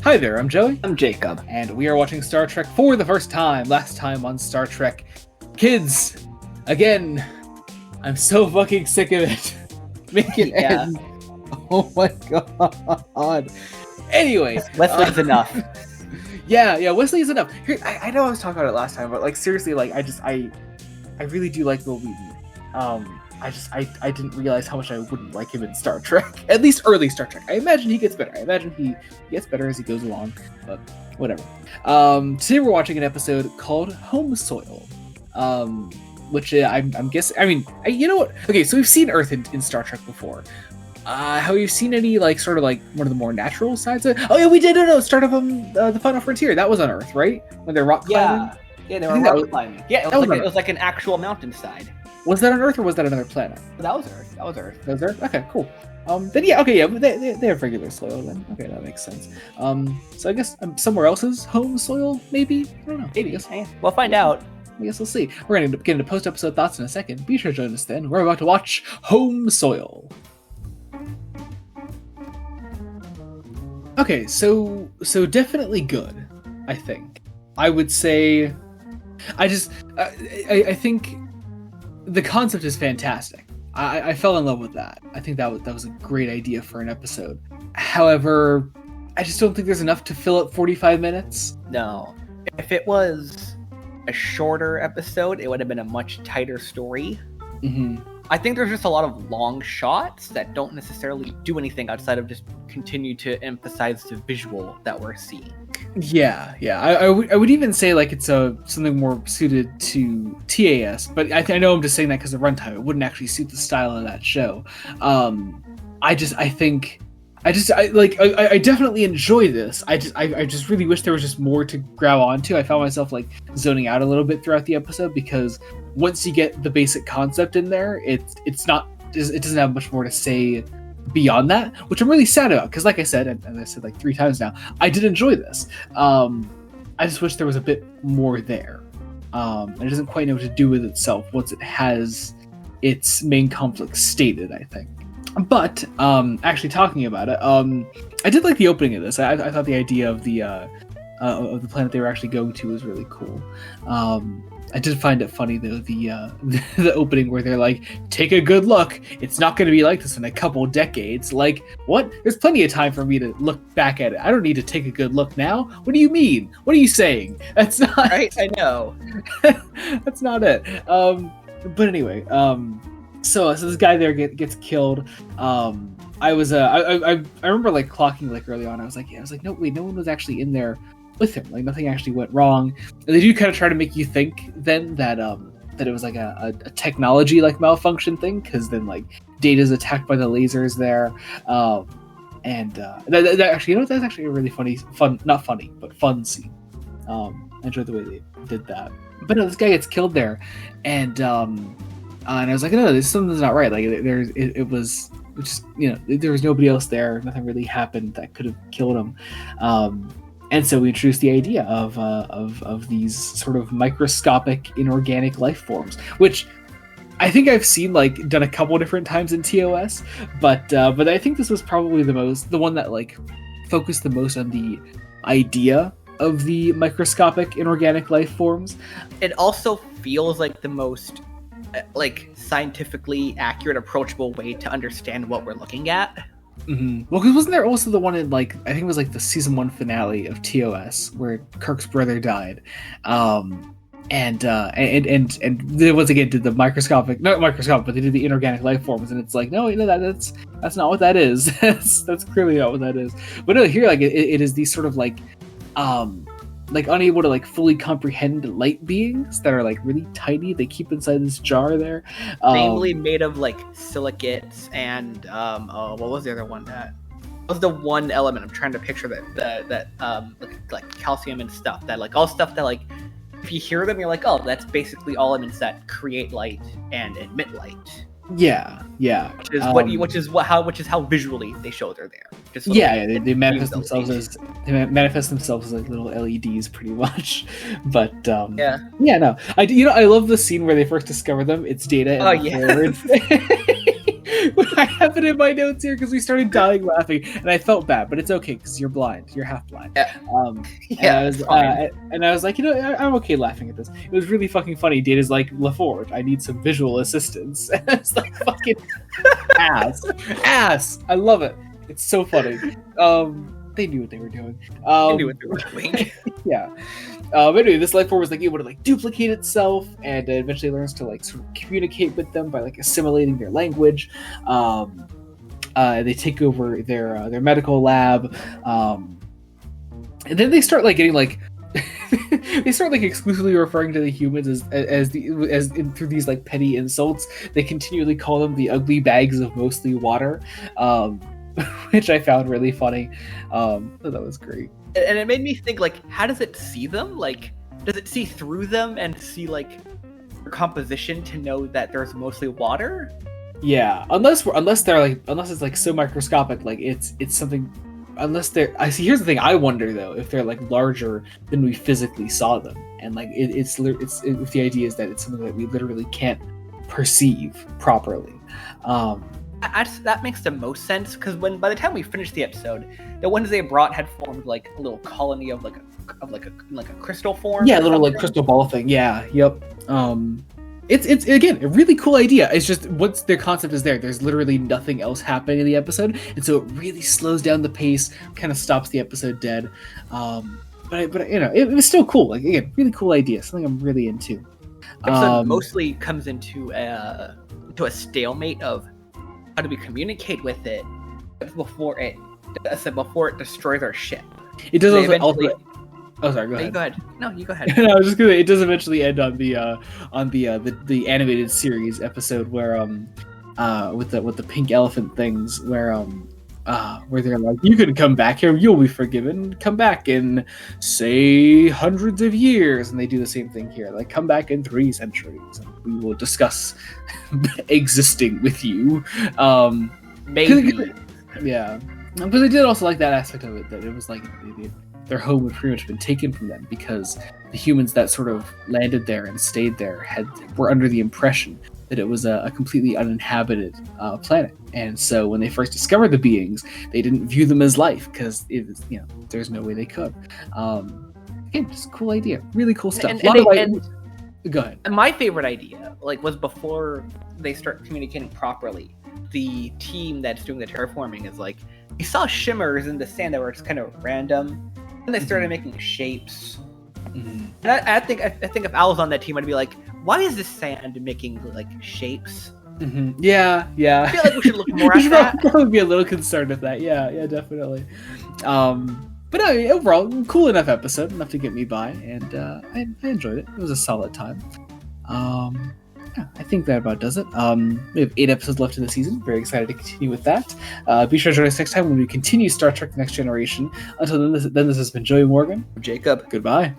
Hi there, I'm Joey. I'm Jacob. And we are watching Star Trek for the first time. Last time on Star Trek. Kids, again, I'm so fucking sick of it. Make it end. Oh my god. Anyway. Wesley's enough. Yeah, Wesley's enough. Here, I know I was talking about it last time, but like seriously, like I really do like Will Wheaton. I didn't realize how much I wouldn't like him in Star Trek. At least early Star Trek. I imagine he gets better. I imagine he gets better as he goes along. But whatever. Today we're watching an episode called Home Soil. Which I'm guessing. I mean, you know what? Okay, so we've seen Earth in Star Trek before. Have you seen any like sort of like one of the more natural sides of it? Oh yeah, we did. No, start of the Final Frontier. That was on Earth, right? When they're rock climbing. Yeah, they were rock climbing. Yeah, it was like an actual mountainside. Was that on Earth or was that another planet? That was Earth. That was Earth. Okay, cool. Then yeah, okay, yeah, they have regular soil then. Okay, that makes sense. So I guess somewhere else's home soil, maybe? I don't know. Maybe. We'll find out. I guess we'll see. We're going to get into post-episode thoughts in a second. Be sure to join us then. We're about to watch Home Soil. Okay, so definitely good, I think. I would say... I think... The concept is fantastic. I fell in love with that. I think that was a great idea for an episode. However, I just don't think there's enough to fill up 45 minutes. No. If it was a shorter episode, it would have been a much tighter story. Mm-hmm. I think there's just a lot of long shots that don't necessarily do anything outside of just continue to emphasize the visual that we're seeing. Yeah. I would even say like it's something more suited to TAS, but I know I'm just saying that because of runtime. It wouldn't actually suit the style of that show. I definitely enjoy this. I just really wish there was just more to grab onto. I found myself like zoning out a little bit throughout the episode because once you get the basic concept in there, it doesn't have much more to say beyond that, which I'm really sad about because like I said, and I said like 3 times now, I did enjoy this. I just wish there was a bit more there. It doesn't quite know what to do with itself once it has its main conflict stated, I think. But actually talking about it, I did like the opening of this. I thought the idea of the planet they were actually going to was really cool. I did find it funny though the opening where they're like, take a good look. It's not going to be like this in a couple decades. Like, what? There's plenty of time for me to look back at it. I don't need to take a good look now. What do you mean? What are you saying? That's not right. I know. That's not it. But anyway, so this guy there gets killed. I remember like clocking like early on. I was like, no one was actually in there with him. Like nothing actually went wrong. And they do kind of try to make you think then that it was like a technology like malfunction thing, because then like Data's attacked by the lasers there. That actually, you know, that's actually a really not funny, but fun scene. I enjoyed the way they did that. But no, this guy gets killed there, and I was like, no, something's not right. Like it was just, you know, there was nobody else there. Nothing really happened that could have killed him. And so we introduced the idea of these sort of microscopic inorganic life forms, which I think I've seen like done a couple different times in TOS, but I think this was probably the one that like focused the most on the idea of the microscopic inorganic life forms. It also feels like the most like scientifically accurate, approachable way to understand what we're looking at. Mm-hmm. Well, because wasn't there also the one in like, I think it was like the season 1 finale of TOS where Kirk's brother died, and they once again did the not microscopic, but they did the inorganic life forms, and it's like, no, you know, that's not what that is. that's clearly not what that is. But no, here like it is these sort of like unable to like fully comprehend light beings that are like really tiny. They keep inside this jar there, mainly made of like silicates and what was the other one? That was the one element I'm trying to picture that like calcium and stuff, that like all stuff that like if you hear them you're like, oh, that's basically all elements that create light and emit light. Yeah. Which is how visually they show they're there. They manifest themselves as like little LEDs, pretty much. But no, I love the scene where they first discover them. It's Data. And I have it in my notes here because we started dying laughing, and I felt bad, but it's okay because you're blind. You're half blind. Yeah. And I was like, you know, I'm okay laughing at this. It was really fucking funny. Data's like, LaForge, I need some visual assistance. And it's like fucking ass. I love it. It's so funny. They knew what they were doing. Yeah. But anyway, this life form was like able to like duplicate itself, and eventually learns to like sort of communicate with them by like assimilating their language. They take over their medical lab, and then they start like getting like they start like exclusively referring to the humans through these like petty insults. They continually call them the ugly bags of mostly water, which I found really funny. So that was great. And it made me think, like, how does it see them? Like, does it see through them and see like their composition to know that there's mostly water? Yeah, unless it's like so microscopic, like it's something. Unless they're, I see. Here's the thing. I wonder though if they're like larger than we physically saw them, and like if the idea is that it's something that we literally can't perceive properly. That makes the most sense, because by the time we finished the episode, the ones they brought had formed like a little colony of a crystal form. Yeah, a little like crystal ball thing. Yeah. Yep. It's again a really cool idea. It's just once their concept is there, there's literally nothing else happening in the episode, and so it really slows down the pace, kind of stops the episode dead. But you know, it was still cool. Like again, really cool idea, something I'm really into. The episode mostly comes into a stalemate of how do we communicate with it before it destroys our ship. It does also. Oh, sorry. Go ahead. Go ahead. No, you go ahead. No, I was just gonna. It does eventually end on the animated series episode where with the pink elephant things where they're like, you can come back here, you'll be forgiven. Come back in say hundreds of years, and they do the same thing here. Like, come back in 3 centuries, and we will discuss existing with you. Maybe. Yeah, but they did also like that aspect of it, that it was like their home had pretty much been taken from them because the humans that sort of landed there and stayed there were under the impression that it was a completely uninhabited planet, and so when they first discovered the beings, they didn't view them as life because it was, you know, there's no way they could. Again, just a cool idea, really cool stuff. Go ahead. And my favorite idea, like, was before they start communicating properly. The team that's doing the terraforming is like, we saw shimmers in the sand that were just kind of random, and they started making shapes. Mm-hmm. And I think if I was on that team, I'd be like, why is this sand making like shapes? Mm-hmm. Yeah. I feel like we should look more at that. Probably be a little concerned with that. Yeah, definitely. But no, overall, cool enough episode, enough to get me by, and I enjoyed it. It was a solid time. Yeah, I think that about does it. We have 8 episodes left in the season. Very excited to continue with that. Be sure to join us next time when we continue Star Trek: The Next Generation. Until then, this has been Joey Morgan. Jacob. Goodbye.